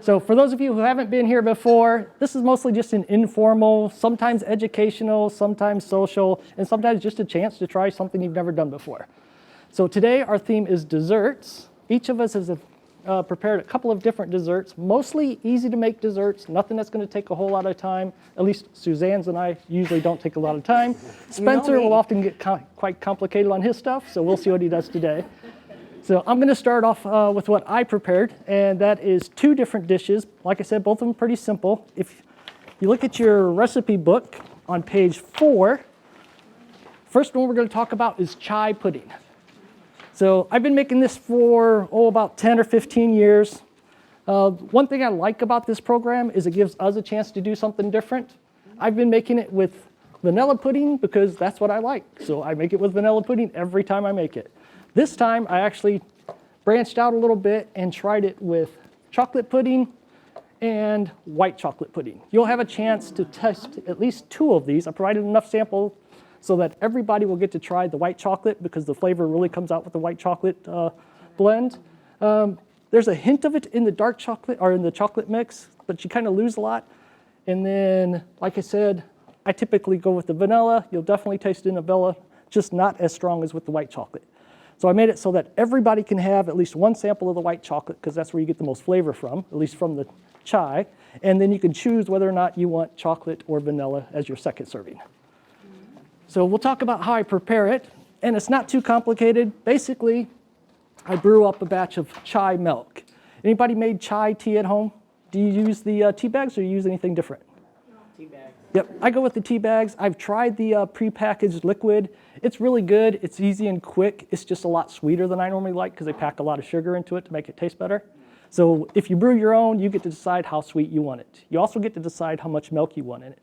So for those of you who haven't been here before, this is mostly just an informal, sometimes educational, sometimes social, and sometimes just a chance to try something you've never done before. So today our theme is desserts. Each of us has prepared a couple of different desserts, mostly easy to make desserts, nothing that's going to take a whole lot of time. At least Suzanne's and I usually don't take a lot of time. Spencer will often get quite complicated on his stuff, so we'll see what he does today. So I'm going to start off with what I prepared, and that is two different dishes. Like I said, both of them pretty simple. If you look at your recipe book on page 4, first one we're going to talk about is chai pudding. So I've been making this for, about 10 or 15 years. One thing I like about this program is it gives us a chance to do something different. I've been making it with vanilla pudding because that's what I like. So I make it with vanilla pudding every time I make it. This time I actually branched out a little bit and tried it with chocolate pudding and white chocolate pudding. You'll have a chance to test at least 2 of these. I provided enough sample so that everybody will get to try the white chocolate because the flavor really comes out with the white chocolate blend. There's a hint of it in the dark chocolate or in the chocolate mix, but you kind of lose a lot. And then, like I said, I typically go with the vanilla. You'll definitely taste it in the vanilla, just not as strong as with the white chocolate. So I made it so that everybody can have at least one sample of the white chocolate because that's where you get the most flavor from, at least from the chai. And then you can choose whether or not you want chocolate or vanilla as your second serving. So we'll talk about how I prepare it, and it's not too complicated. Basically, I brew up a batch of chai milk. Anybody made chai tea at home? Do you use the tea bags or you use anything different? Tea bags. Yep, I go with the tea bags. I've tried the prepackaged liquid. It's really good. It's easy and quick. It's just a lot sweeter than I normally like because they pack a lot of sugar into it to make it taste better. So if you brew your own, you get to decide how sweet you want it. You also get to decide how much milk you want in it.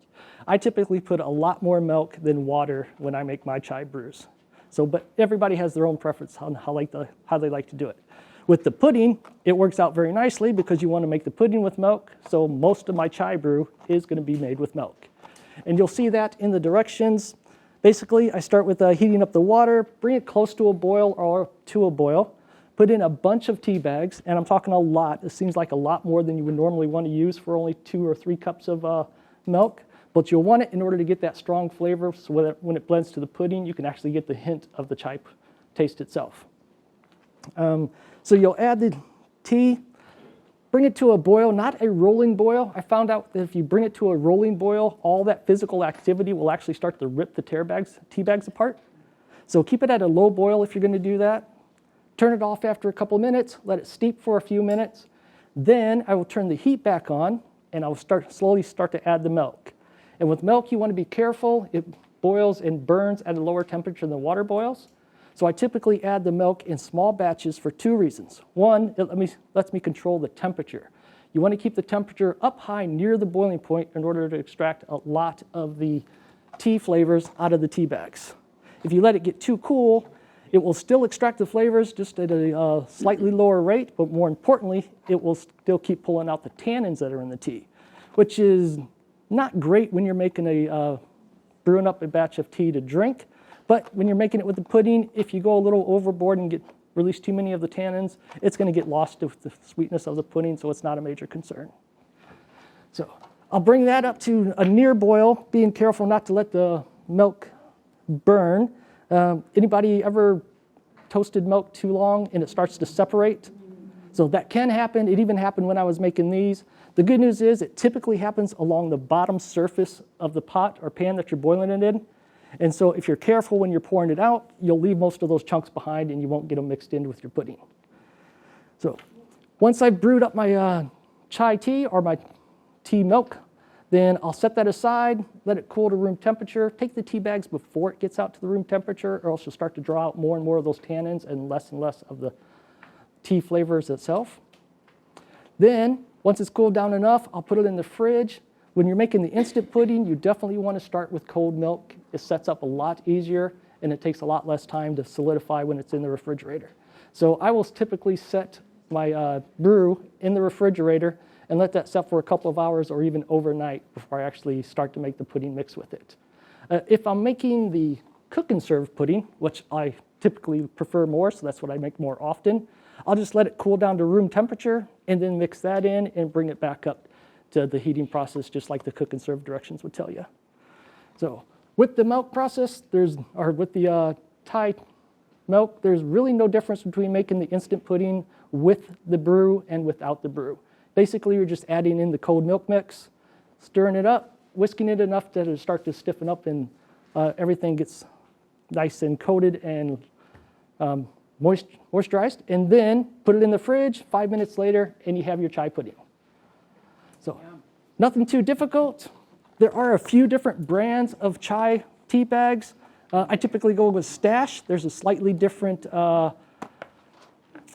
I typically put a lot more milk than water when I make my chai brews. So, but everybody has their own preference on how they like to do it. With the pudding, it works out very nicely because you want to make the pudding with milk. So most of my chai brew is going to be made with milk. And you'll see that in the directions. Basically, I start with heating up the water, bring it close to a boil or to a boil, put in a bunch of tea bags, and I'm talking a lot. It seems like a lot more than you would normally want to use for only 2 or 3 cups of milk. But you'll want it in order to get that strong flavor so that when it blends to the pudding, you can actually get the hint of the chai taste itself. So you'll add the tea, bring it to a boil, not a rolling boil. I found out that if you bring it to a rolling boil, all that physical activity will actually start to rip the tea bags apart. So keep it at a low boil if you're going to do that. Turn it off after a couple of minutes, let it steep for a few minutes. Then I will turn the heat back on and I will slowly start to add the milk. And with milk, you want to be careful. It boils and burns at a lower temperature than water boils. So I typically add the milk in small batches for 2 reasons. One, it lets me control the temperature. You want to keep the temperature up high near the boiling point in order to extract a lot of the tea flavors out of the tea bags. If you let it get too cool, it will still extract the flavors just at a slightly lower rate, but more importantly, it will still keep pulling out the tannins that are in the tea, which is not great when you're making brewing up a batch of tea to drink, but when you're making it with the pudding, if you go a little overboard and release too many of the tannins, it's going to get lost with the sweetness of the pudding, so it's not a major concern. So I'll bring that up to a near boil, being careful not to let the milk burn. Anybody ever toasted milk too long and it starts to separate? So that can happen. It even happened when I was making these. The good news is it typically happens along the bottom surface of the pot or pan that you're boiling it in. And so if you're careful when you're pouring it out, you'll leave most of those chunks behind and you won't get them mixed in with your pudding. So once I've brewed up my chai tea or my tea milk, then I'll set that aside, let it cool to room temperature. Take the tea bags before it gets out to the room temperature, or else you'll start to draw out more and more of those tannins and less of the tea flavors itself. Then, once it's cooled down enough, I'll put it in the fridge. When you're making the instant pudding, you definitely want to start with cold milk. It sets up a lot easier, and it takes a lot less time to solidify when it's in the refrigerator. So I will typically set my brew in the refrigerator and let that set for a couple of hours or even overnight before I actually start to make the pudding mix with it. If I'm making the cook and serve pudding, which I typically prefer more, so that's what I make more often, I'll just let it cool down to room temperature and then mix that in and bring it back up to the heating process, just like the cook and serve directions would tell you. So with the milk process, with the Thai milk, there's really no difference between making the instant pudding with the brew and without the brew. Basically, you're just adding in the cold milk mix, stirring it up, whisking it enough that it'll start to stiffen up and everything gets nice and coated and moisturized, and then put it in the fridge 5 minutes later and you have your chai pudding. So nothing too difficult. There are a few different brands of chai tea bags. I typically go with Stash. There's a slightly different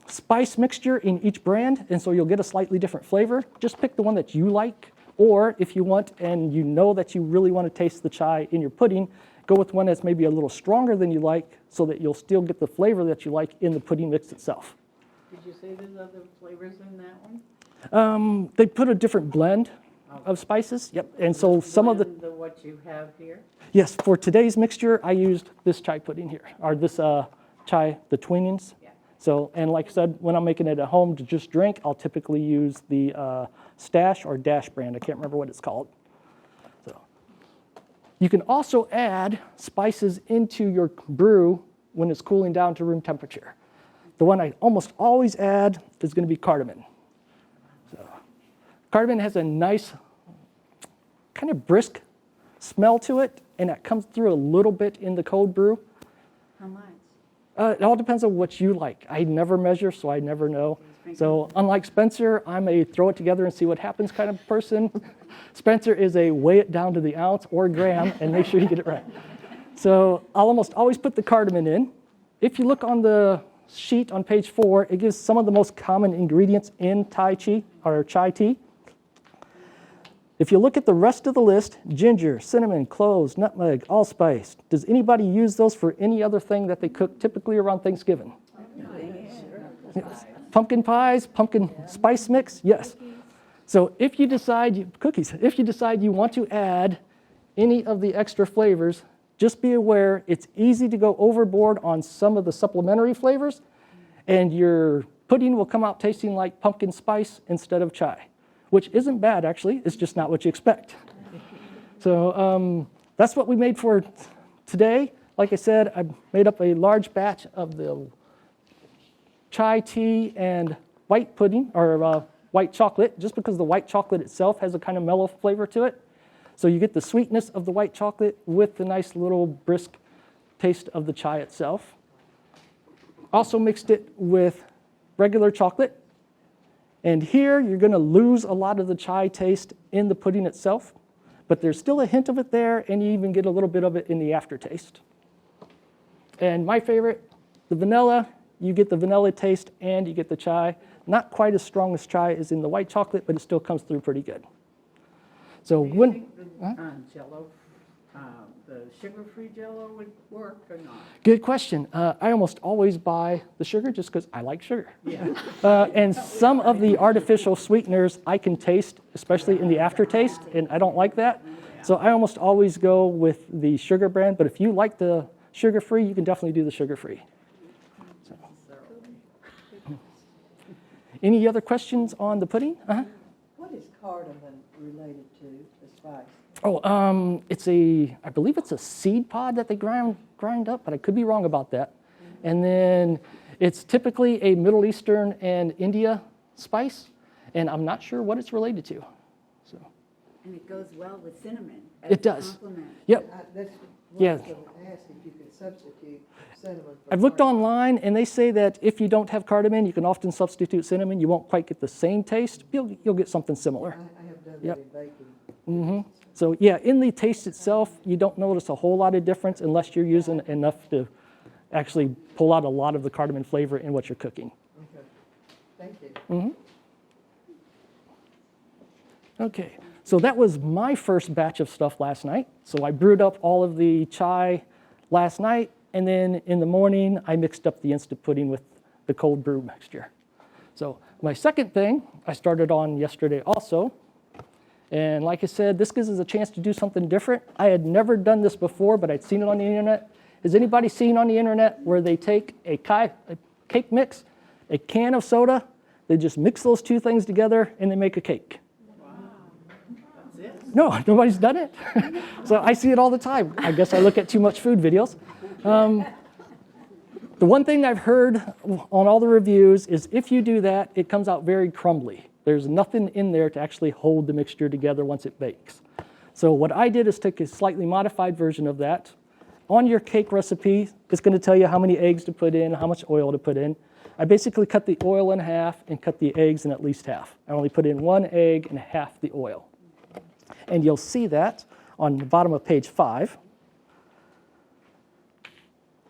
spice mixture in each brand, and so you'll get a slightly different flavor. Just pick the one that you like, or if you want and you know that you really want to taste the chai in your pudding, go with one that's maybe a little stronger than you like so that you'll still get the flavor that you like in the pudding mix itself. Did you say there's other flavors in that one? They put a different blend of spices. Yep, and so some of the what you have here? Yes, for today's mixture, I used this chai pudding here, or this chai, the Twinings. Yeah. So, and like I said, when I'm making it at home to just drink, I'll typically use the Stash or Dash brand. I can't remember what it's called. So, you can also add spices into your brew when it's cooling down to room temperature. The one I almost always add is going to be cardamom. So, cardamom has a nice, kind of brisk smell to it, and that comes through a little bit in the cold brew. How much? It all depends on what you like. I never measure, so I never know. So unlike Spencer, I'm a throw it together and see what happens kind of person. Spencer is a weigh it down to the ounce or gram and make sure you get it right. So I'll almost always put the cardamom in. If you look on the sheet on page 4, it gives some of the most common ingredients in Thai tea or chai tea. If you look at the rest of the list, ginger, cinnamon, cloves, nutmeg, allspice, does anybody use those for any other thing that they cook typically around Thanksgiving? Yes. Pumpkin pies, pumpkin spice mix, yes. So if you decide, if you decide you want to add any of the extra flavors, just be aware it's easy to go overboard on some of the supplementary flavors, and your pudding will come out tasting like pumpkin spice instead of chai. Which isn't bad, actually. It's just not what you expect. So that's what we made for today. Like I said, I made up a large batch of the chai tea and white pudding, or white chocolate, just because the white chocolate itself has a kind of mellow flavor to it. So you get the sweetness of the white chocolate with the nice little brisk taste of the chai itself. Also mixed it with regular chocolate. And here, you're going to lose a lot of the chai taste in the pudding itself, but there's still a hint of it there, and you even get a little bit of it in the aftertaste. And my favorite, the vanilla, you get the vanilla taste and you get the chai. Not quite as strong as chai as in the white chocolate, but it still comes through pretty good. So Do you when... think Jello, the sugar-free Jello would work or not? Good question. I almost always buy the sugar just because I like sugar. Yeah. And some of the artificial sweeteners I can taste, especially in the aftertaste, and I don't like that. So I almost always go with the sugar brand, but if you like the sugar-free, you can definitely do the sugar-free. So. Any other questions on the pudding? What is cardamom related to, the spice? Oh, I believe it's a seed pod that they grind up, but I could be wrong about that. And then it's typically a Middle Eastern and India spice, and I'm not sure what it's related to. So And it goes well with cinnamon. It does. Complement. Yep. That's Yeah. what I was going to ask, if you could substitute cinnamon for I've looked cardamom. online, and they say that if you don't have cardamom, you can often substitute cinnamon. You won't quite get the same taste. You'll get something similar. I have done Yep. that in baking. So yeah, in the taste itself, you don't notice a whole lot of difference unless you're using enough to actually pull out a lot of the cardamom flavor in what you're cooking. Okay. Thank you. Okay, so that was my first batch of stuff last night. So I brewed up all of the chai last night, and then in the morning, I mixed up the instant pudding with the cold brew mixture. So my second thing, I started on yesterday also. And like I said, this gives us a chance to do something different. I had never done this before, but I'd seen it on the internet. Has anybody seen on the internet where they take a cake mix, a can of soda. They just mix those two things together and they make a cake. That's it. No, nobody's done it. So I see it all the time. I guess I look at too much food videos. The one thing I've heard on all the reviews is if you do that, it comes out very crumbly. There's nothing in there to actually hold the mixture together once it bakes. So what I did is take a slightly modified version of that. On your cake recipe, it's going to tell you how many eggs to put in, how much oil to put in. I basically cut the oil in half and cut the eggs in at least half. I only put in 1 egg and half the oil. And you'll see that on the bottom of page 5.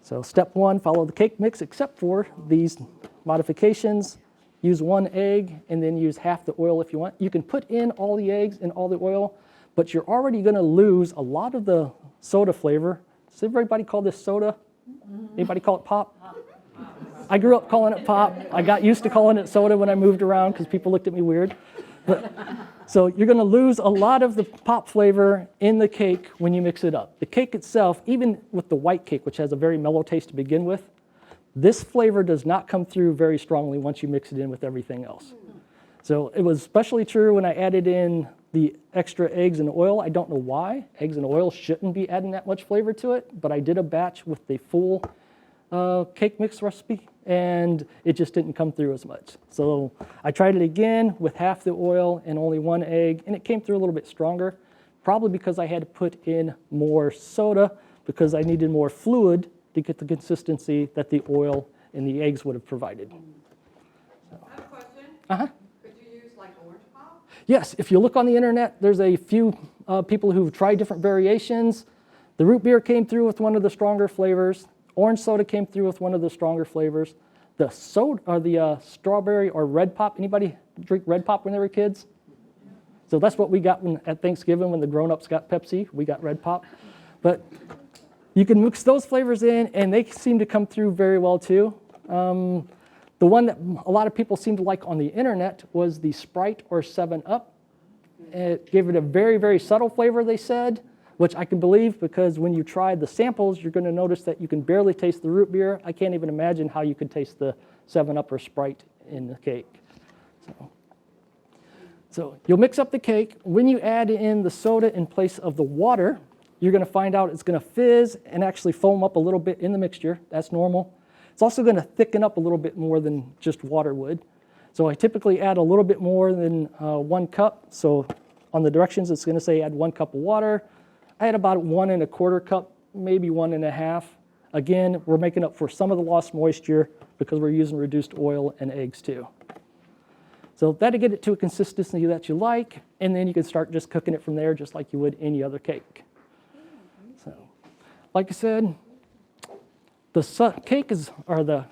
So step 1, follow the cake mix except for these modifications. Use 1 egg and then use half the oil if you want. You can put in all the eggs and all the oil, but you're already going to lose a lot of the soda flavor. Does everybody call this soda? Anybody call it pop? I grew up calling it pop. I got used to calling it soda when I moved around because people looked at me weird. So you're going to lose a lot of the pop flavor in the cake when you mix it up. The cake itself, even with the white cake, which has a very mellow taste to begin with, this flavor does not come through very strongly once you mix it in with everything else. So it was especially true when I added in the extra eggs and oil. I don't know why. Eggs and oil shouldn't be adding that much flavor to it, but I did a batch with the full cake mix recipe, and it just didn't come through as much. So I tried it again with half the oil and only 1 egg, and it came through a little bit stronger, probably because I had to put in more soda because I needed more fluid to get the consistency that the oil and the eggs would have provided. I have a question. Uh-huh. Could you use like orange pop? Yes, if you look on the internet, there's a few people who've tried different variations. The root beer came through with one of the stronger flavors. Orange soda came through with one of the stronger flavors. The soda, or the strawberry or red pop. Anybody drink red pop when they were kids? So that's what we got at Thanksgiving when the grown-ups got Pepsi. We got red pop. But you can mix those flavors in, and they seem to come through very well too. The one that a lot of people seem to like on the internet was the Sprite or 7-Up. It gave it a very, very subtle flavor, they said, which I can believe because when you try the samples, you're going to notice that you can barely taste the root beer. I can't even imagine how you could taste the 7-Up or Sprite in the cake. So you'll mix up the cake. When you add in the soda in place of the water, you're going to find out it's going to fizz and actually foam up a little bit in the mixture. That's normal. It's also going to thicken up a little bit more than just water would. So I typically add a little bit more than 1 cup. So on the directions, it's going to say add 1 cup of water. I had about 1 1/4 cup, maybe 1 1/2. Again, we're making up for some of the lost moisture because we're using reduced oil and eggs too. So that'll get it to a consistency that you like, and then you can start just cooking it from there just like you would any other cake. So, like I said, the cake or the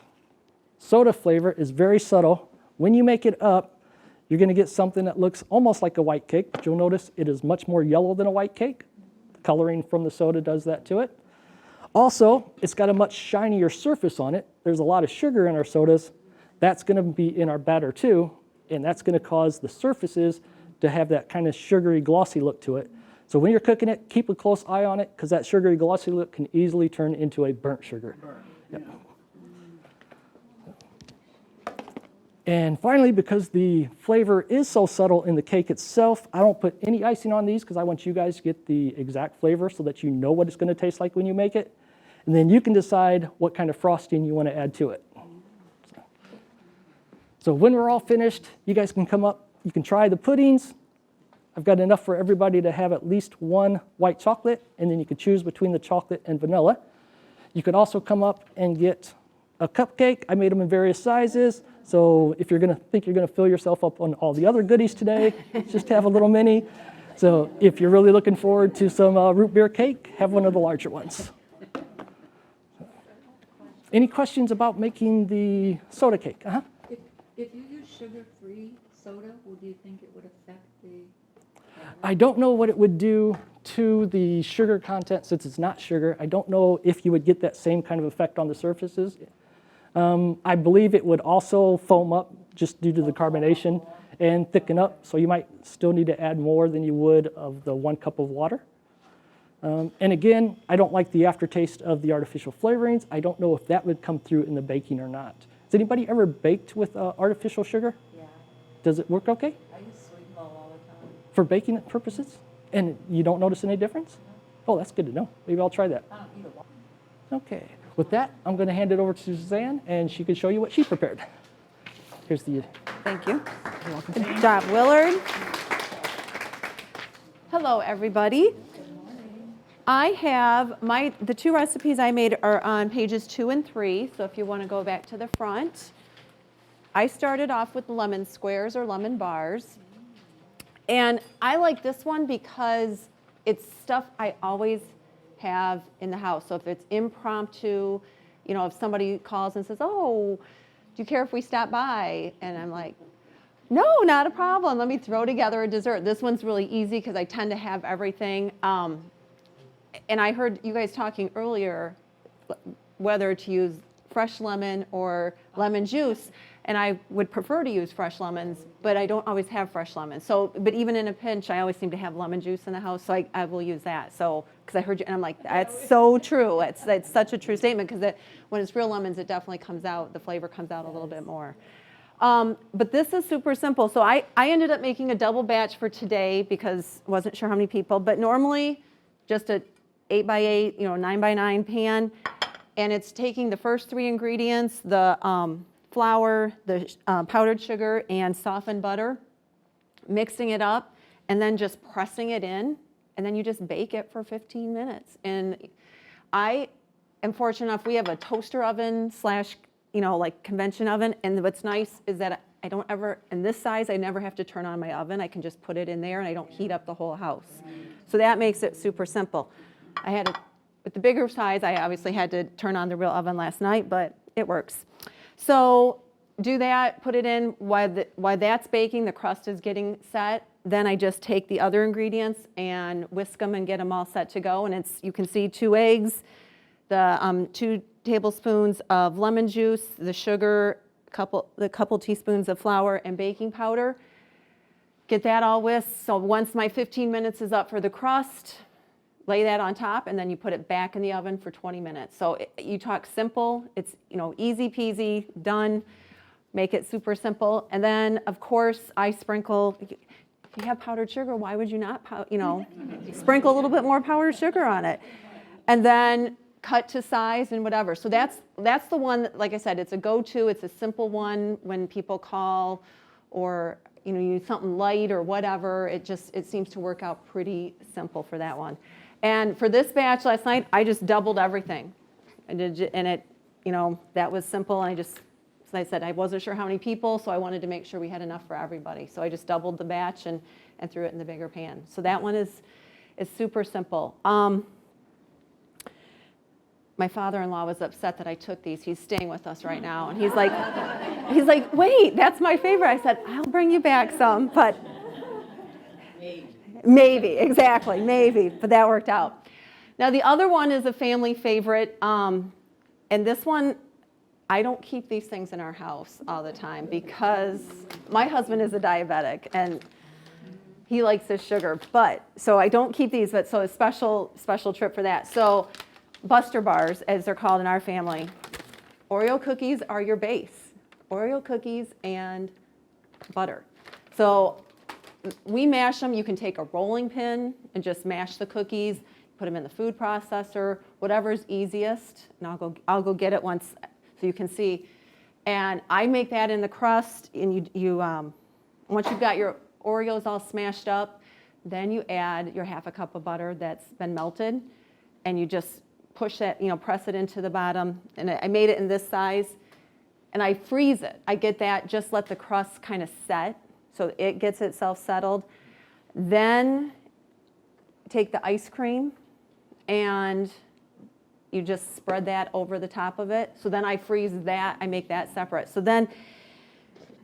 soda flavor is very subtle. When you make it up, you're going to get something that looks almost like a white cake, but you'll notice it is much more yellow than a white cake. The coloring from the soda does that to it. Also, it's got a much shinier surface on it. There's a lot of sugar in our sodas. That's going to be in our batter too, and that's going to cause the surfaces to have that kind of sugary, glossy look to it. So when you're cooking it, keep a close eye on it because that sugary, glossy look can easily turn into a burnt sugar. Yep. And finally, because the flavor is so subtle in the cake itself, I don't put any icing on these because I want you guys to get the exact flavor so that you know what it's going to taste like when you make it. And then you can decide what kind of frosting you want to add to it. So when we're all finished, you guys can come up, you can try the puddings. I've got enough for everybody to have at least 1 white chocolate, and then you can choose between the chocolate and vanilla. You can also come up and get a cupcake. I made them in various sizes. So if you're going to think you're going to fill yourself up on all the other goodies today, just have a little mini. So if you're really looking forward to some root beer cake, have one of the larger ones. Any questions about making the soda cake? Uh-huh. If you use sugar-free soda, do you think it would affect the... I don't know what it would do to the sugar content since it's not sugar. I don't know if you would get that same kind of effect on the surfaces. I believe it would also foam up just due to the carbonation and thicken up, so you might still need to add more than you would of the 1 cup of water. And again, I don't like the aftertaste of the artificial flavorings. I don't know if that would come through in the baking or not. Has anybody ever baked with artificial sugar? Yeah, Does it work okay I use sweet bowl all the time. for baking purposes? And you don't notice any difference? Oh, that's good to know. Maybe I'll try that. I don't eat a lot. Okay. With that, I'm going to hand it over to Suzanne, and she can show you what she prepared. Here's the. Thank you. Good job, Willard. Hello, everybody. I have the two recipes I made are on pages 2 and 3, so if you want to go back to the front. I started off with lemon squares or lemon bars. And I like this one because it's stuff I always have in the house. So if it's impromptu, you know, if somebody calls and says, oh, do you care if we stop by? And I'm like, no, not a problem. Let me throw together a dessert. This one's really easy because I tend to have everything. And I heard you guys talking earlier whether to use fresh lemon or lemon juice. And I would prefer to use fresh lemons, but I don't always have fresh lemons. So, but even in a pinch, I always seem to have lemon juice in the house, so I will use that. So, because I heard you, and I'm like, that's so true. It's such a true statement, because when it's real lemons, it definitely comes out, the flavor comes out a little bit more. But this is super simple. So I ended up making a double batch for today because I wasn't sure how many people, but normally just a 8x8, 9x9 pan, and it's taking the first 3 ingredients, the flour, the powdered sugar, and softened butter, mixing it up, and then just pressing it in, and then you just bake it for 15 minutes. And I am fortunate enough, we have a toaster oven / like convention oven, and what's nice is that I don't ever, in this size, I never have to turn on my oven. I can just put it in there, and I don't heat up the whole house. So that makes it super simple. With the bigger size, I obviously had to turn on the real oven last night, but it works. So do that, put it in while that's baking, the crust is getting set. Then I just take the other ingredients and whisk them and get them all set to go. And you can see 2 eggs, the 2 tablespoons of lemon juice, the sugar, the couple teaspoons of flour and baking powder. Get that all whisked. So once my 15 minutes is up for the crust, lay that on top, and then you put it back in the oven for 20 minutes. So you talk simple, it's easy peasy, done. Make it super simple. And then, of course, I sprinkle, if you have powdered sugar, why would you not, sprinkle a little bit more powdered sugar on it. And then cut to size and whatever. So that's the one, like I said, it's a go-to, it's a simple one when people call, or you need something light or whatever. It seems to work out pretty simple for that one. And for this batch last night, I just doubled everything. That was simple. And as I said, I wasn't sure how many people, so I wanted to make sure we had enough for everybody. So I just doubled the batch and threw it in the bigger pan. So that one is super simple. My father-in-law was upset that I took these. He's staying with us right now, and he's like, wait, that's my favorite. I said, I'll bring you back some, but maybe, exactly, maybe, but that worked out. Now the other one is a family favorite, and this one, I don't keep these things in our house all the time because my husband is a diabetic and he likes his sugar, so I don't keep these, but so a special trip for that. So Buster bars, as they're called in our family. Oreo cookies are your base. Oreo cookies and butter. So we mash them. You can take a rolling pin and just mash the cookies, put them in the food processor, whatever's easiest. And I'll go get it once so you can see. And I make that in the crust. And once you've got your Oreos all smashed up, then you add your ½ cup of butter that's been melted, and you just push that, press it into the bottom. And I made it in this size, and I freeze it. I get that, just let the crust kind of set so it gets itself settled. Then take the ice cream and you just spread that over the top of it. So then I freeze that, I make that separate. So then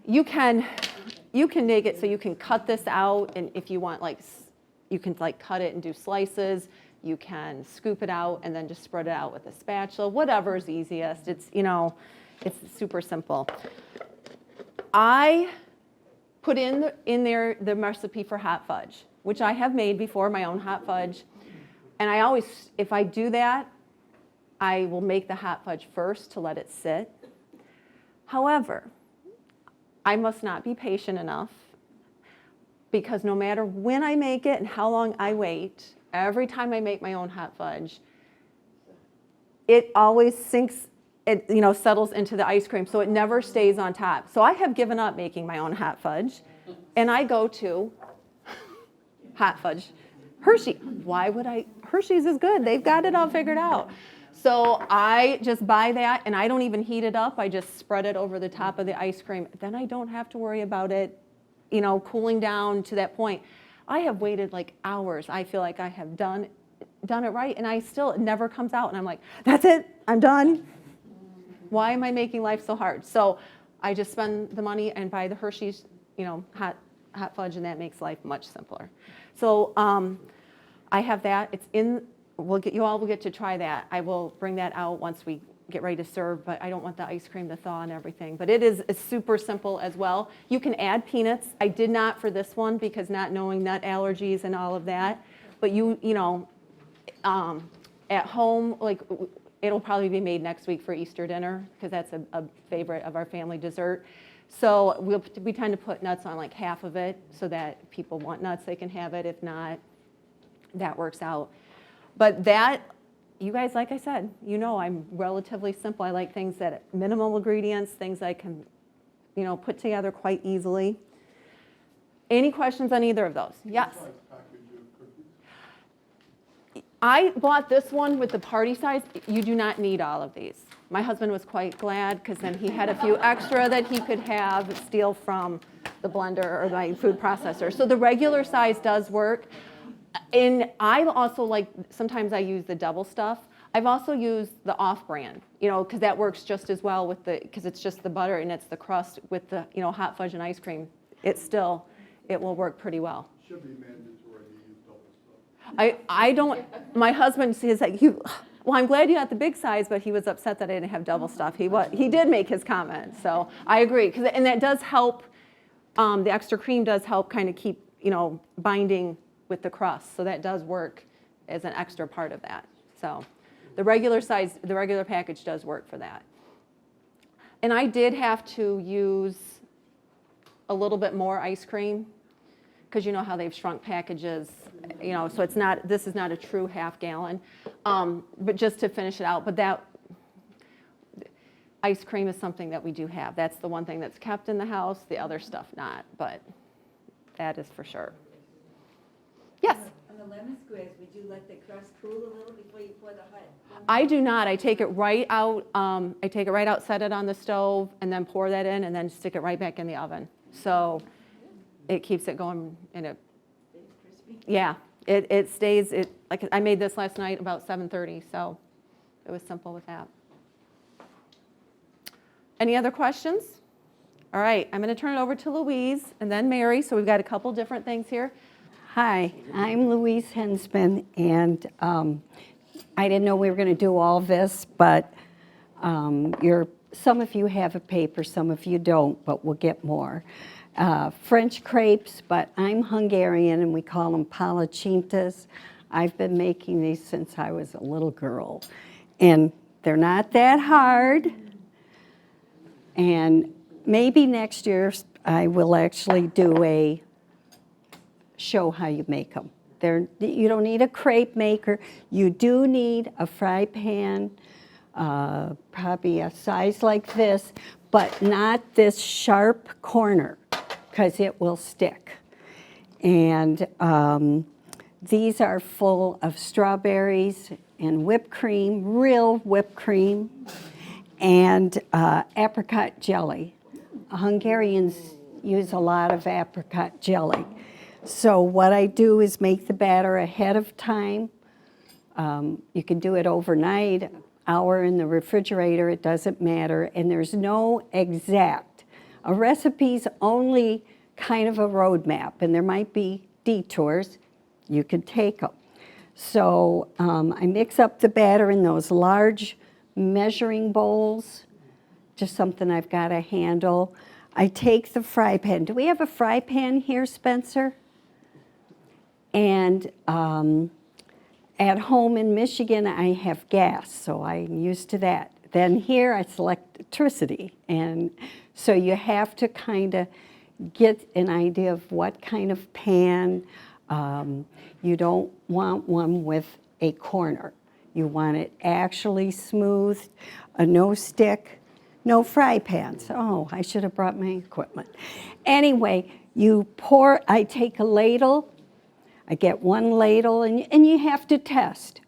you can make it so you can cut this out, and if you want, you can cut it and do slices. You can scoop it out and then just spread it out with a spatula, whatever is easiest. It's super simple. I put in there the recipe for hot fudge, which I have made before, my own hot fudge. And I always, if I do that, I will make the hot fudge first to let it sit. However, I must not be patient enough because no matter when I make it and how long I wait, every time I make my own hot fudge, it always sinks, it settles into the ice cream, so it never stays on top. So I have given up making my own hot fudge, and I go to hot fudge. Hershey. Why would I? Hershey's is good. They've got it all figured out. So I just buy that, and I don't even heat it up. I just spread it over the top of the ice cream. Then I don't have to worry about it, cooling down to that point. I have waited like hours. I feel like I have done it right, and it never comes out. And I'm like, that's it. I'm done. Why am I making life so hard? So I just spend the money and buy the Hershey's, hot fudge, and that makes life much simpler. So I have that. It's in. We'll get to try that. I will bring that out once we get ready to serve, but I don't want the ice cream to thaw and everything. But it's super simple as well. You can add peanuts. I did not for this one because not knowing nut allergies and all of that. But at home, like it'll probably be made next week for Easter dinner because that's a favorite of our family dessert. So we tend to put nuts on like half of it so that people want nuts, they can have it. If not, that works out. But that, you guys, like I said, I'm relatively simple. I like things that minimal ingredients, things I can, put together quite easily. Any questions on either of those? Yes. I bought this one with the party size. You do not need all of these. My husband was quite glad because then he had a few extra that he could steal from the blender or my food processor. So the regular size does work. And I also sometimes I use the double stuff. I've also used the off-brand, because that works just as well because it's just the butter and it's the crust with the, hot fudge and ice cream. It will work pretty well. Should be mandatory to use double stuff. I don't, my husband says that well, I'm glad you got the big size, but he was upset that I didn't have double stuff. He did make his comment, so I agree. And that does help, the extra cream does help kind of keep, binding with the crust. So that does work as an extra part of that. So the regular package does work for that. And I did have to use a little bit more ice cream because you know how they've shrunk packages, so this is not a true half gallon, but just to finish it out. But that ice cream is something that we do have. That's the one thing that's kept in the house, the other stuff not, but that is for sure. Yes? On the lemon squares, would you let the crust cool a little before you pour the hot? I do not. I take it right out. Set it on the stove, and then pour that in, and then stick it right back in the oven. So it keeps it going in a. Yeah, it stays. Like I made this last night about 7:30, so it was simple with that. Any other questions? All right, I'm going to turn it over to Louise and then Mary. So we've got a couple different things here. Hi, I'm Louise Hensman, and I didn't know we were going to do all this, but some of you have a paper, some of you don't, but we'll get more. French crepes, but I'm Hungarian, and we call them palacintas. I've been making these since I was a little girl, and they're not that hard, and maybe next year I will actually do show how you make them. You don't need a crepe maker. You do need a fry pan, probably a size like this, but not this sharp corner because it will stick. And these are full of strawberries and whipped cream, real whipped cream, and apricot jelly. Hungarians use a lot of apricot jelly. So what I do is make the batter ahead of time. You can do it overnight, hour in the refrigerator, it doesn't matter. And there's no exact. A recipe's only kind of a roadmap, and there might be detours. You can take them. So I mix up the batter in those large measuring bowls, just something I've got to handle. I take the fry pan. Do we have a fry pan here, Spencer? And at home in Michigan, I have gas, so I'm used to that. then here it's electricity. And so you have to kind of get an idea of what kind of pan. You don't want one with a corner. You want it actually smooth, a no stick, no fry pans. Oh, I should have brought my equipment. Anyway, I take a ladle, I get one ladle, and you have to test.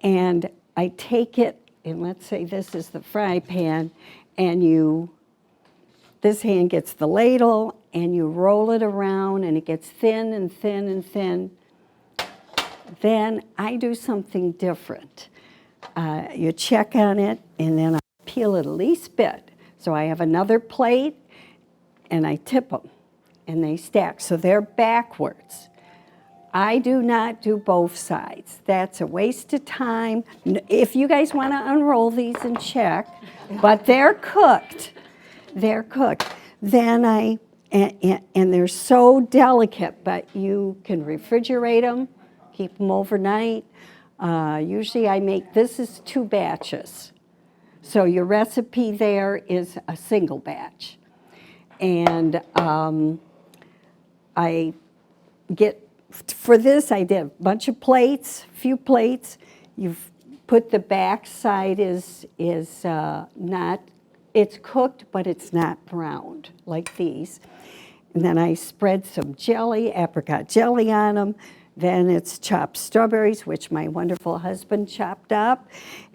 And I take it, and let's say this is the fry pan, and this hand gets the ladle, and you roll it around, and it gets thin and thin and thin. Then I do something different. You check on it, and then I peel it a least bit. So I have another plate, and I tip them, and they stack. So they're backwards. I do not do both sides. That's a waste of time. If you guys want to unroll these and check, but they're cooked. They're cooked. Then and they're so delicate, but you can refrigerate them, keep them overnight. Usually this is 2 batches. So your recipe there is a single batch. And for this I did a bunch of plates, few plates. You've put the back side is not, it's cooked, but it's not browned like these. And then I spread some jelly, apricot jelly on them. Then it's chopped strawberries, which my wonderful husband chopped up,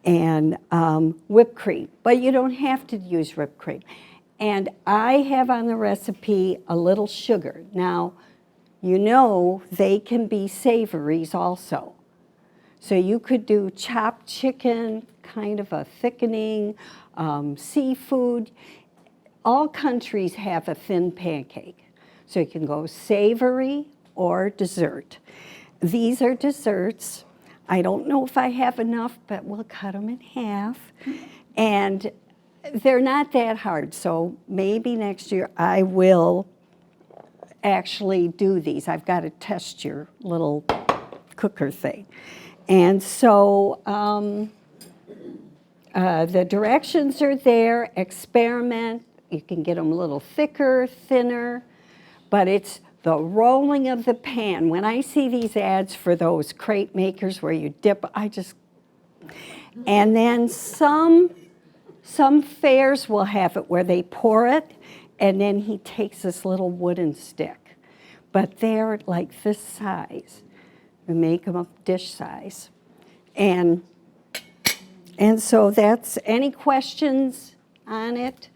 and whipped cream. But you don't have to use whipped cream. And I have on the recipe a little sugar. Now, you know they can be savories also. So you could do chopped chicken, kind of a thickening, seafood. All countries have a thin pancake. So you can go savory or dessert. These are desserts. I don't know if I have enough, but we'll cut them in half. And they're not that hard, so maybe next year I will actually do these. I've got to test your little cooker thing. And so the directions are there. Experiment. You can get them a little thicker, thinner, but it's the rolling of the pan. When I see these ads for those crepe makers where you dip, and then some fairs will have it where they pour it, and then he takes this little wooden stick. But they're like this size. We make them up dish size. And so that's, any questions on it?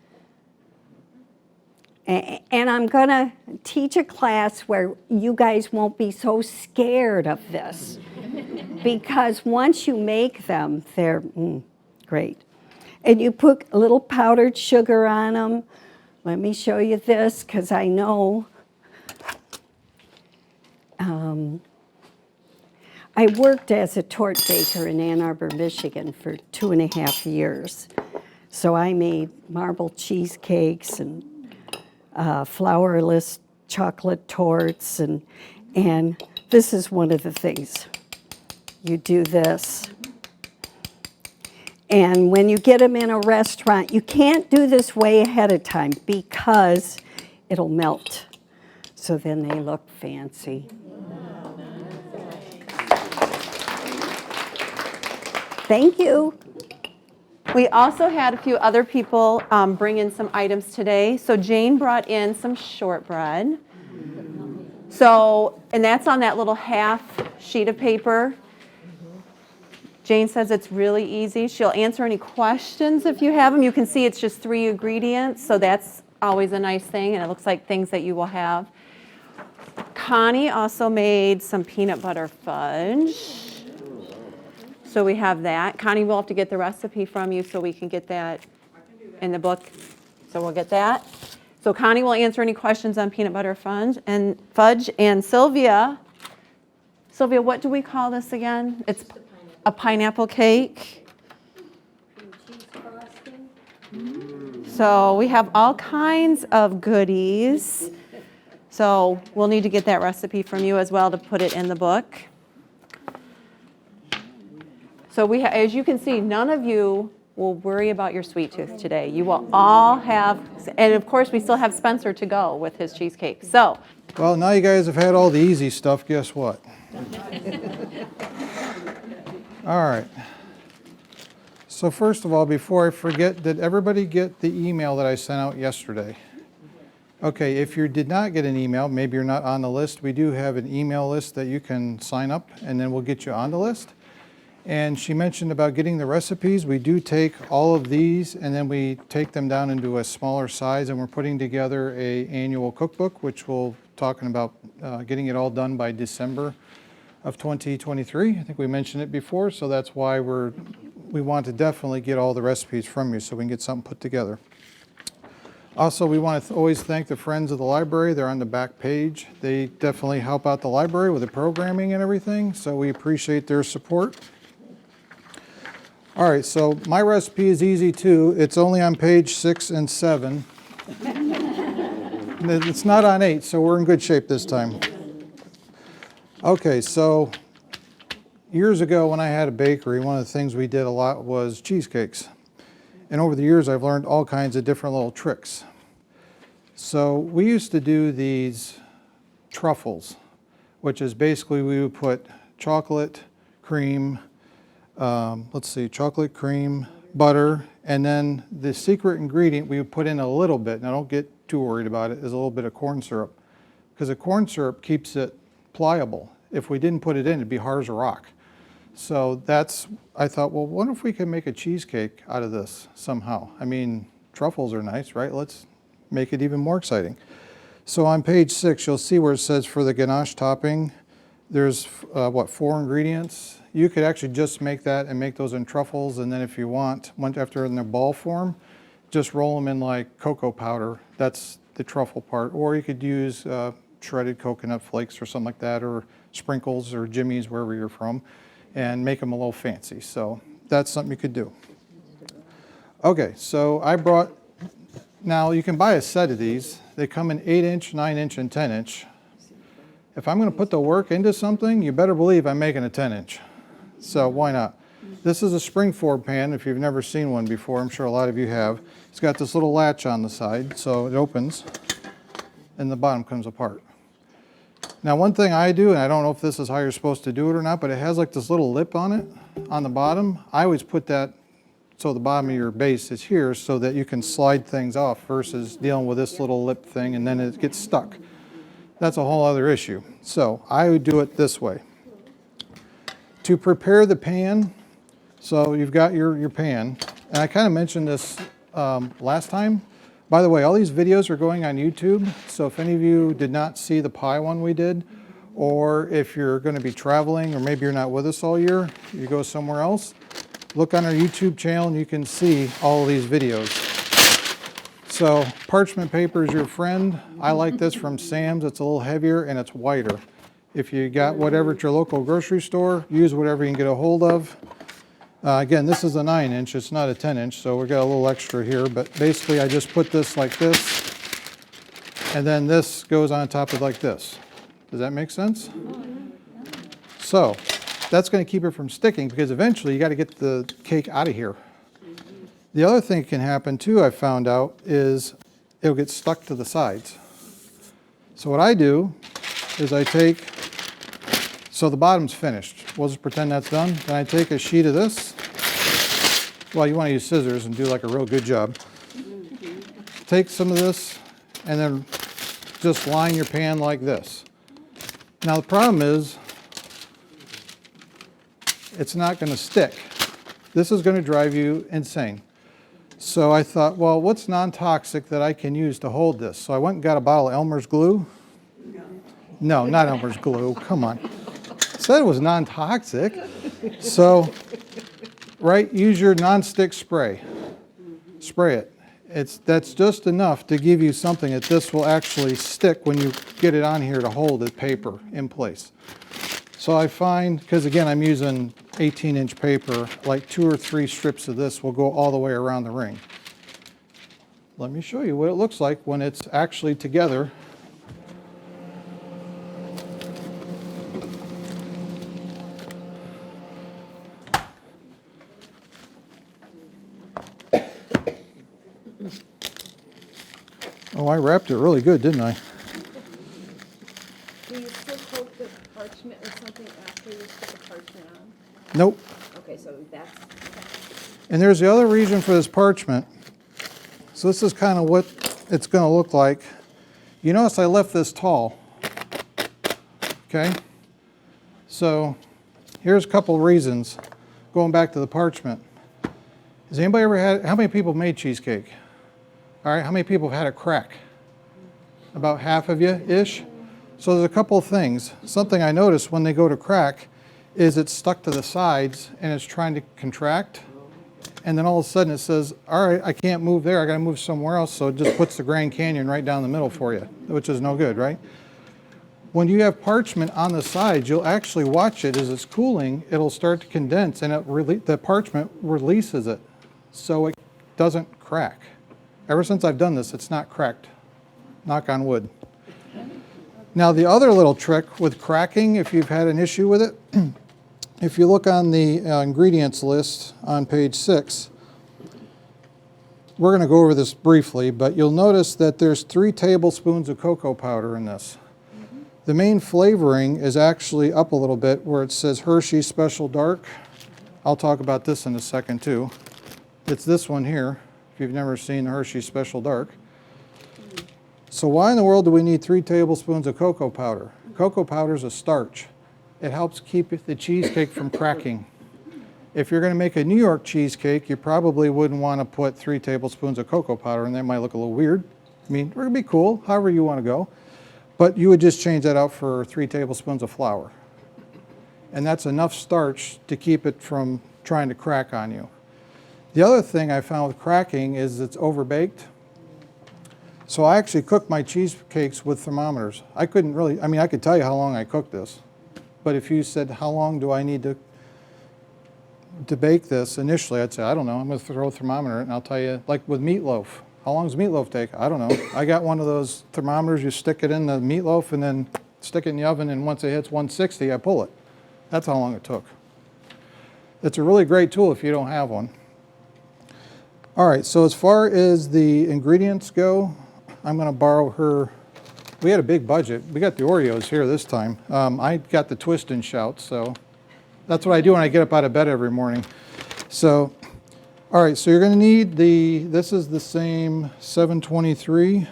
And I'm going to teach a class where you guys won't be so scared of this. Because once you make them, they're great. And you put a little powdered sugar on them. Let me show you this, because I know. I worked as a torte baker in Ann Arbor, Michigan for 2.5 years. So I made marble cheesecakes and flourless chocolate torts, and this is one of the things. You do this. And when you get them in a restaurant, you can't do this way ahead of time because it'll melt. So then they look fancy. Thank you. We also had a few other people bring in some items today. So Jane brought in some shortbread. And that's on that little half sheet of paper. Jane says it's really easy. She'll answer any questions if you have them. You can see it's just 3 ingredients, so that's always a nice thing, and it looks like things that you will have. Connie also made some peanut butter fudge. So we have that. Connie will have to get the recipe from you so we can get that in the book. So we'll get that. So Connie will answer any questions on peanut butter fudge. And Sylvia, what do we call this again? It's a pineapple cake. So we have all kinds of goodies. So we'll need to get that recipe from you as well to put it in the book. So as you can see, none of you will worry about your sweet tooth today. You will all have, and of course, we still have Spencer to go with his cheesecake. So, Well, now you guys have had all the easy stuff, guess what? All right. So first of all, before I forget, did everybody get the email that I sent out yesterday? Okay, if you did not get an email, maybe you're not on the list, we do have an email list that you can sign up, and then we'll get you on the list. And she mentioned about getting the recipes. We do take all of these and then we take them down into a smaller size, and we're putting together an annual cookbook, which we'll talking about getting it all done by December of 2023. I think we mentioned it before, so that's why we want to definitely get all the recipes from you so we can get something put together. Also, we want to always thank the Friends of the Library. They're on the back page. They definitely help out the library with the programming and everything, so we appreciate their support. All right, so my recipe is easy too. It's only on page 6 and 7. It's not on 8, so we're in good shape this time. Okay, so years ago when I had a bakery, one of the things we did a lot was cheesecakes. And over the years, I've learned all kinds of different little tricks. So we used to do these truffles, which is basically we would put chocolate, cream, chocolate, cream, butter, and then the secret ingredient we would put in a little bit, now don't get too worried about it, is a little bit of corn syrup. Because the corn syrup keeps it pliable. If we didn't put it in, it'd be hard as a rock. So I thought, well, what if we could make a cheesecake out of this somehow? I mean, truffles are nice, right? Let's make it even more exciting. So on page 6, you'll see where it says for the ganache topping, there's 4 ingredients. You could actually just make that and make those in truffles, and then if you want, after in their ball form, just roll them in like cocoa powder. That's the truffle part. Or you could use shredded coconut flakes or something like that, or sprinkles or jimmies, wherever you're from, and make them a little fancy. So that's something you could do. Okay, so now you can buy a set of these. They come in 8-inch, 9-inch, and 10-inch. If I'm going to put the work into something, you better believe I'm making a 10-inch. So why not? This is a Springford pan. If you've never seen one before, I'm sure a lot of you have. It's got this little latch on the side, so it opens, and the bottom comes apart. Now, one thing I do, and I don't know if this is how you're supposed to do it or not, but it has like this little lip on it, on the bottom. I always put that so the bottom of your base is here so that you can slide things off versus dealing with this little lip thing and then it gets stuck. That's a whole other issue. So I would do it this way. To prepare the pan, so you've got your pan, and I kind of mentioned this last time. By the way, all these videos are going on YouTube, so if any of you did not see the pie one we did, or if you're going to be traveling, or maybe you're not with us all year, you go somewhere else, look on our YouTube channel and you can see all of these videos. So parchment paper is your friend. I like this from Sam's. It's a little heavier and it's whiter. If you got whatever at your local grocery store, use whatever you can get a hold of. Again, this is a 9-inch, it's not a 10-inch, so we've got a little extra here, but basically I just put this like this, and then this goes on top of like this. Does that make sense? So that's going to keep it from sticking, because eventually you got to get the cake out of here. The other thing that can happen too, I found out, is it'll get stuck to the sides. So what I do is so the bottom's finished. We'll just pretend that's done. Then I take a sheet of this. Well, you want to use scissors and do like a real good job. Take some of this and then just line your pan like this. Now the problem is it's not going to stick. This is going to drive you insane. So I thought, well, what's non-toxic that I can use to hold this? So I went and got a bottle of Elmer's glue. No, not Elmer's glue. Come on. Said it was non-toxic. So, use your non-stick spray. Spray it. That's just enough to give you something that this will actually stick when you get it on here to hold the paper in place. So I find, because again I'm using 18-inch paper, like 2 or 3 strips of this will go all the way around the ring. Let me show you what it looks like when it's actually together. Oh, I wrapped it really good, didn't I? Do you still coat the parchment with something after you put the parchment on? Nope. Okay, so that's, And there's the other reason for this parchment. So this is kind of what it's going to look like. You notice I left this tall. Okay? So here's a couple of reasons. Going back to the parchment. Has anybody ever had, how many people made cheesecake? All right, how many people have had it crack? About half of you-ish? So there's a couple of things. Something I noticed when they go to crack is it's stuck to the sides and it's trying to contract. And then all of a sudden it says, all right, I can't move there, I gotta move somewhere else. So it just puts the Grand Canyon right down the middle for you, which is no good, right? When you have parchment on the sides, you'll actually watch it as it's cooling, it'll start to condense and the parchment releases it so it doesn't crack. Ever since I've done this, it's not cracked. Knock on wood. Now the other little trick with cracking, if you've had an issue with it, if you look on the ingredients list on page 6, we're going to go over this briefly, but you'll notice that there's 3 tablespoons of cocoa powder in this. The main flavoring is actually up a little bit where it says Hershey Special Dark. I'll talk about this in a second too. It's this one here, if you've never seen the Hershey Special Dark. So why in the world do we need 3 tablespoons of cocoa powder? Cocoa powder is a starch. It helps keep the cheesecake from cracking. If you're going to make a New York cheesecake, you probably wouldn't want to put 3 tablespoons of cocoa powder, and that might look a little weird. I mean, it would be cool, however you want to go. But you would just change that out for 3 tablespoons of flour. And that's enough starch to keep it from trying to crack on you. The other thing I found with cracking is it's overbaked. So I actually cooked my cheesecakes with thermometers. I couldn't really, I mean, I could tell you how long I cooked this. But if you said, how long do I need to bake this initially, I'd say, I don't know, I'm going to throw a thermometer in it and I'll tell you, like with meatloaf. How long does meatloaf take? I don't know. I got one of those thermometers, you stick it in the meatloaf and then stick it in the oven, and once it hits 160, I pull it. That's how long it took. It's a really great tool if you don't have one. All right, so as far as the ingredients go, I'm going to borrow her. We had a big budget. We got the Oreos here this time. I got the twist and shout, so that's what I do when I get up out of bed every morning. So, all right, so you're going to need this is the same 723.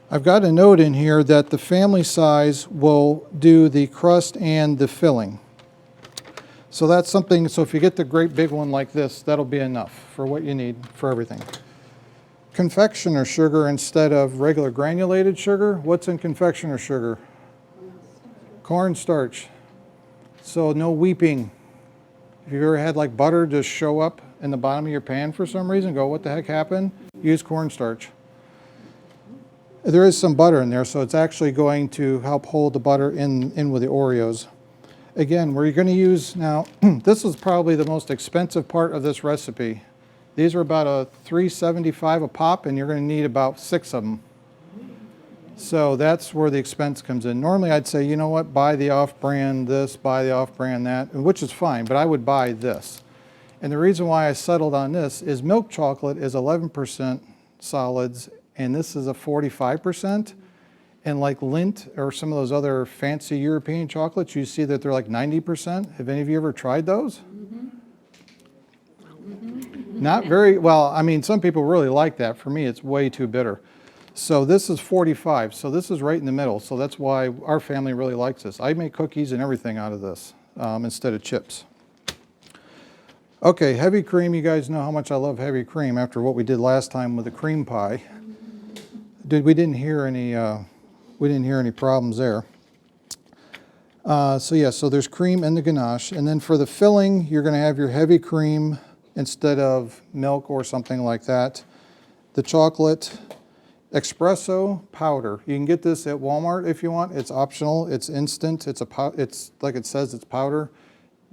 I've got a note in here that the family size will do the crust and the filling. So that's something, so if you get the great big one like this, that'll be enough for what you need for everything. Confectioner sugar instead of regular granulated sugar. What's in confectioner sugar? Cornstarch. So no weeping. If you've ever had like butter just show up in the bottom of your pan for some reason, go, what the heck happened? Use cornstarch. There is some butter in there, so it's actually going to help hold the butter in with the Oreos. Again, we're going to use now, this is probably the most expensive part of this recipe. These are about a $3.75 a pop, and you're going to need about 6 of them. So that's where the expense comes in. Normally I'd say, you know what, buy the off-brand this, buy the off-brand that, which is fine, but I would buy this. And the reason why I settled on this is milk chocolate is 11% solids, and this is a 45%. And like Lindt or some of those other fancy European chocolates, you see that they're like 90%. Have any of you ever tried those? Not very, well, I mean, some people really like that. For me, it's way too bitter. So this is 45, so this is right in the middle. So that's why our family really likes this. I make cookies and everything out of this instead of chips. Okay, heavy cream, you guys know how much I love heavy cream after what we did last time with the cream pie. We didn't hear any problems there. So yeah, so there's cream in the ganache. And then for the filling, you're going to have your heavy cream instead of milk or something like that. The chocolate espresso powder. You can get this at Walmart if you want. It's optional. It's instant. It's like it says, it's powder.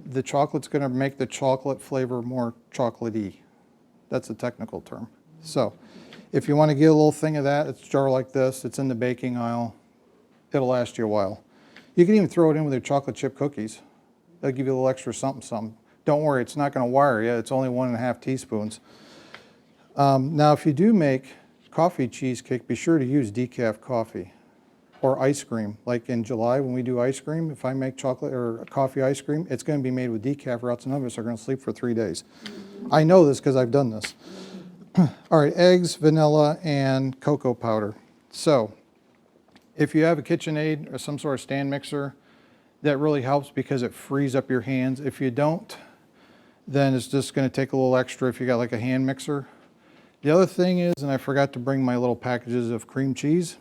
The chocolate's going to make the chocolate flavor more chocolatey. That's a technical term. So if you want to get a little thing of that, it's a jar like this. It's in the baking aisle. It'll last you a while. You can even throw it in with your chocolate chip cookies. They'll give you a little extra something. Don't worry, it's not going to wire you. It's only 1.5 teaspoons. Now, if you do make coffee cheesecake, be sure to use decaf coffee or ice cream. Like in July when we do ice cream, if I make chocolate or coffee ice cream, it's going to be made with decaf or else none of us are going to sleep for 3 days. I know this because I've done this. All right, eggs, vanilla, and cocoa powder. So if you have a KitchenAid or some sort of stand mixer, that really helps because it frees up your hands. If you don't, then it's just going to take a little extra if you got like a hand mixer. The other thing is, and I forgot to bring my little packages of cream cheese.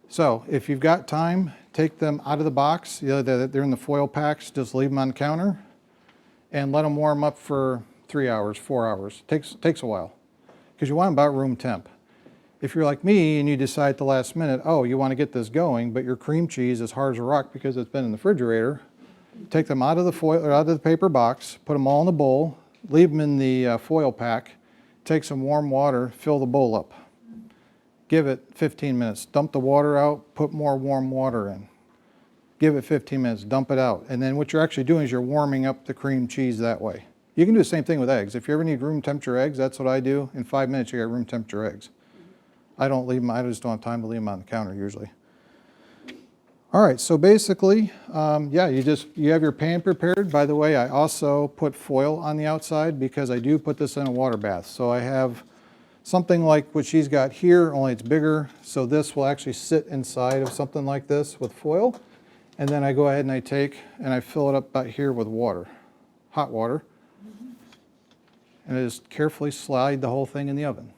So if you've got time, take them out of the box. They're in the foil packs. Just leave them on the counter and let them warm up for 3 hours, 4 hours. Takes a while because you want them about room temp. If you're like me and you decide at the last minute, oh, you want to get this going, but your cream cheese is hard as a rock because it's been in the refrigerator, take them out of the foil or out of the paper box, put them all in a bowl, leave them in the foil pack, take some warm water, fill the bowl up. Give it 15 minutes. Dump the water out, put more warm water in. Give it 15 minutes, dump it out. And then what you're actually doing is you're warming up the cream cheese that way. You can do the same thing with eggs. If you ever need room temperature eggs, that's what I do. In 5 minutes, you got room temperature eggs. I don't leave them, I just don't have time to leave them on the counter usually. All right, so basically, yeah, you have your pan prepared. By the way, I also put foil on the outside because I do put this in a water bath. So I have something like what she's got here, only it's bigger. So this will actually sit inside of something like this with foil. And then I go ahead and I take and I fill it up about here with water, hot water. And I just carefully slide the whole thing in the oven.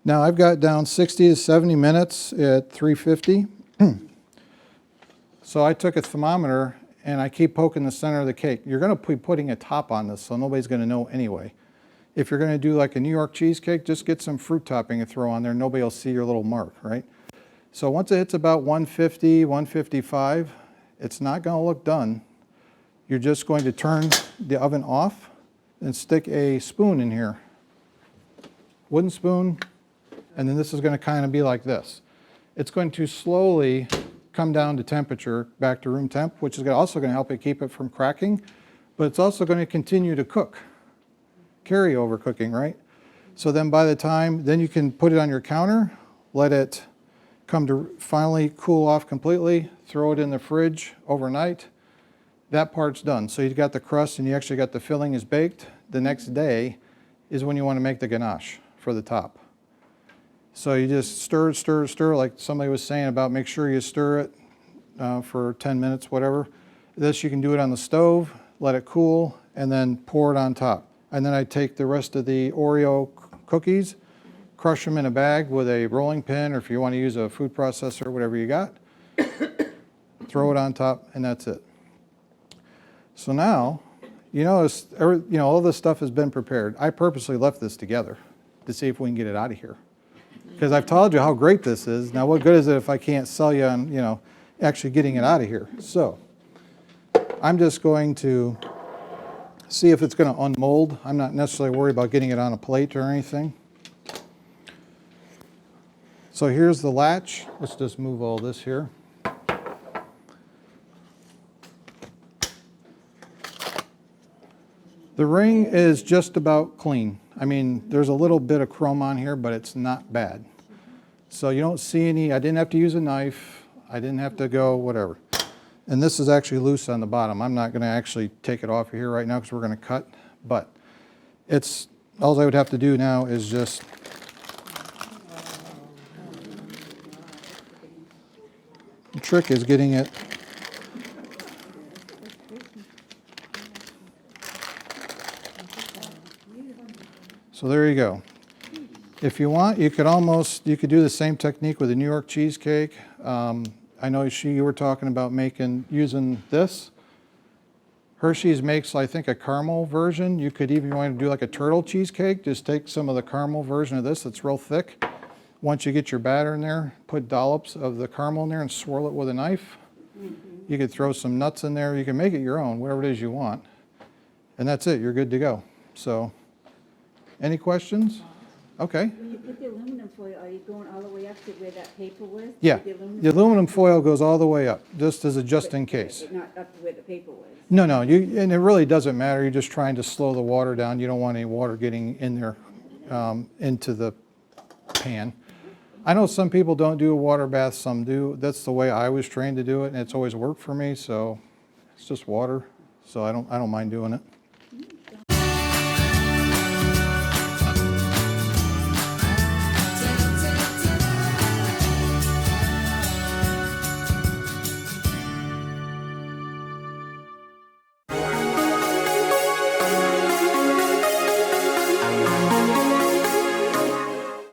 Now I've got down 60 to 70 minutes at 350. So I took a thermometer and I keep poking the center of the cake. You're going to be putting a top on this, so nobody's going to know anyway. If you're going to do like a New York cheesecake, just get some fruit topping and throw on there. Nobody will see your little mark, right? So once it hits about 150, 155, it's not going to look done. You're just going to turn the oven off and stick a spoon in here. Wooden spoon. And then this is going to kind of be like this. It's going to slowly come down to temperature, back to room temp, which is also going to help it keep it from cracking, but it's also going to continue to cook. Carryover cooking, right? So then by the time, then you can put it on your counter, let it come to finally cool off completely, throw it in the fridge overnight. That part's done. So you've got the crust and you actually got the filling is baked. The next day is when you want to make the ganache for the top. So you just stir, stir, stir, like somebody was saying about make sure you stir it for 10 minutes, whatever. This you can do it on the stove, let it cool, and then pour it on top. And then I take the rest of the Oreo cookies, crush them in a bag with a rolling pin, or if you want to use a food processor, whatever you got, throw it on top, and that's it. So now, you notice, all this stuff has been prepared. I purposely left this together to see if we can get it out of here. Because I've told you how great this is. Now, what good is it if I can't sell you on, actually getting it out of here? So, I'm just going to see if it's going to unmold. I'm not necessarily worried about getting it on a plate or anything. So here's the latch. Let's just move all this here. The ring is just about clean. I mean, there's a little bit of chrome on here, but it's not bad. So you don't see any, I didn't have to use a knife. I didn't have to go whatever. And this is actually loose on the bottom. I'm not going to actually take it off of here right now because we're going to cut. But it's, all I would have to do now is just the trick is getting it. So there you go. If you want, you could do the same technique with a New York cheesecake. I know you were talking about using this. Hershey's makes, I think, a caramel version. You could even want to do like a turtle cheesecake. Just take some of the caramel version of this that's real thick. Once you get your batter in there, put dollops of the caramel in there and swirl it with a knife. You could throw some nuts in there. You can make it your own, whatever it is you want. And that's it. You're good to go. So, any questions? Okay. When you put the aluminum foil, are you going all the way up to where that paper was? Yeah. With The aluminum foil goes all the way up, just as a just in case. But not up to where the paper was. No, and it really doesn't matter. You're just trying to slow the water down. You don't want any water getting in there into the pan. I know some people don't do a water bath, some do. That's the way I was trained to do it, and it's always worked for me, so it's just water. So I don't mind doing it.